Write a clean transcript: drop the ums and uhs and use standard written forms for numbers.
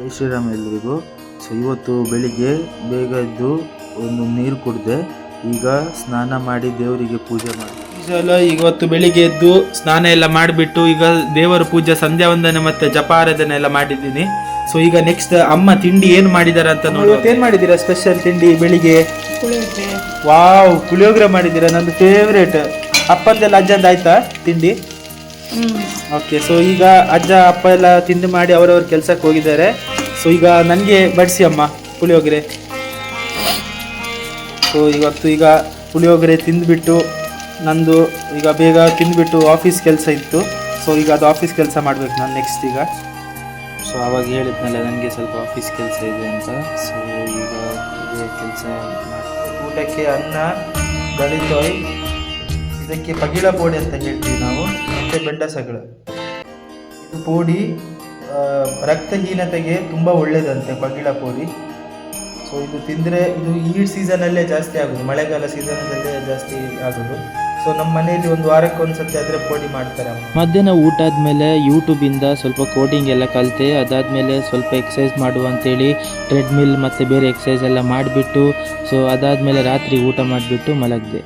ಜೈ ಶ್ರೀರಾಮ್ ಎಲ್ರಿಗೂ. ಸೊ ಇವತ್ತು ಬೆಳಿಗ್ಗೆ ಬೇಗ ಎದ್ದು ಒಂದು ನೀರು ಕುಡಿದೆ. ಈಗ ಸ್ನಾನ ಮಾಡಿ ದೇವರಿಗೆ ಪೂಜೆ ಮಾಡಿ ಇವತ್ತು ಬೆಳಿಗ್ಗೆ ಎದ್ದು ಸ್ನಾನ ಎಲ್ಲ ಮಾಡಿಬಿಟ್ಟು ಈಗ ದೇವರ ಪೂಜೆ, ಸಂಧ್ಯಾ ವಂದನೆ ಮತ್ತೆ ಜಪಾರಾಧನೆ ಎಲ್ಲ ಮಾಡಿದ್ದೀನಿ. ಸೊ ಈಗ ನೆಕ್ಸ್ಟ್ ಅಮ್ಮ ತಿಂಡಿ ಏನು ಮಾಡಿದಾರೆ ಅಂತ ನೋಡಿ. ಏನು ಮಾಡಿದ್ದೀರಾ ಸ್ಪೆಷಲ್ ತಿಂಡಿ ಬೆಳಿಗ್ಗೆ? ವಾವ್, ಪುಳಿಯೋಗರೆ ಮಾಡಿದ್ದೀರಾ, ನಂದು ಫೇವ್ರೇಟ್. ಅಪ್ಪಂದೆಲ್ಲ ಅಜ್ಜಂದು ಆಯ್ತಾ ತಿಂಡಿ? ಓಕೆ. ಸೊ ಈಗ ಅಜ್ಜ ಅಪ್ಪ ಎಲ್ಲ ತಿಂಡಿ ಮಾಡಿ ಅವರವ್ರ ಕೆಲಸಕ್ಕೆ ಹೋಗಿದ್ದಾರೆ. ಸೊ ಈಗ ನನಗೆ ಬಡಿಸಿ ಅಮ್ಮ ಪುಳಿಯೋಗರೆ. ಸೊ ಇವತ್ತು ಈಗ ಪುಳಿಯೋಗರೆ ತಿಂದುಬಿಟ್ಟು ನಂದು ಈಗ ಬೇಗ ತಿಂದುಬಿಟ್ಟು ಆಫೀಸ್ ಕೆಲಸ ಇತ್ತು. ಸೊ ಈಗ ಅದು ಆಫೀಸ್ ಕೆಲಸ ಮಾಡಬೇಕು ನಾನು ನೆಕ್ಸ್ಟ್ ಈಗ. ಸೊ ಆವಾಗ ಹೇಳಿದ್ನಲ್ಲ ನನಗೆ ಸ್ವಲ್ಪ ಆಫೀಸ್ ಕೆಲಸ ಇದೆ ಅಂತ. ಸೊ ಈಗ ಇದೇ ಕೆಲಸ ಊಟಕ್ಕೆ ಅನ್ನ, ದಳಿತೋಯ್, ಇದಕ್ಕೆ ಪಗಿಳ ಪೋಡಿ ಅಂತ ಹೇಳ್ತೀವಿ ನಾವು, ಮತ್ತು ಬೆಂಡಸಗಳು. ಇದು ಪೋಡಿ ರಕ್ತಹೀನತೆಗೆ ತುಂಬ ಒಳ್ಳೆಯದಂತೆ ಪಗಿಳ ಪೋಡಿ. ಸೊ ಇದು ತಿಂದರೆ ಇದು ಈ ಸೀಸನಲ್ಲೇ ಜಾಸ್ತಿ ಆಗೋದು, ಮಳೆಗಾಲ ಸೀಸನಲ್ಲೇ ಜಾಸ್ತಿ ಆಗೋದು. ಸೊ ನಮ್ಮ ಮನೆಯಲ್ಲಿ ಒಂದು ವಾರಕ್ಕೆ ಒಂದ್ಸತಿ ಅದರ ಪೋಡಿ ಮಾಡ್ತಾರೆ. ಮಧ್ಯಾಹ್ನ ಊಟ ಆದಮೇಲೆ ಯೂಟ್ಯೂಬಿಂದ ಸ್ವಲ್ಪ ಕೋಡಿಂಗ್ ಎಲ್ಲ ಕಲಿತೆ. ಅದಾದಮೇಲೆ ಸ್ವಲ್ಪ ಎಕ್ಸಸೈಸ್ ಮಾಡುವ ಅಂತೇಳಿ ಟ್ರೆಡ್ಮಿಲ್ ಮತ್ತು ಬೇರೆ ಎಕ್ಸಸೈಸ್ ಎಲ್ಲ ಮಾಡಿಬಿಟ್ಟು, ಸೊ ಅದಾದಮೇಲೆ ರಾತ್ರಿ ಊಟ ಮಾಡಿಬಿಟ್ಟು ಮಲಗಿದೆ.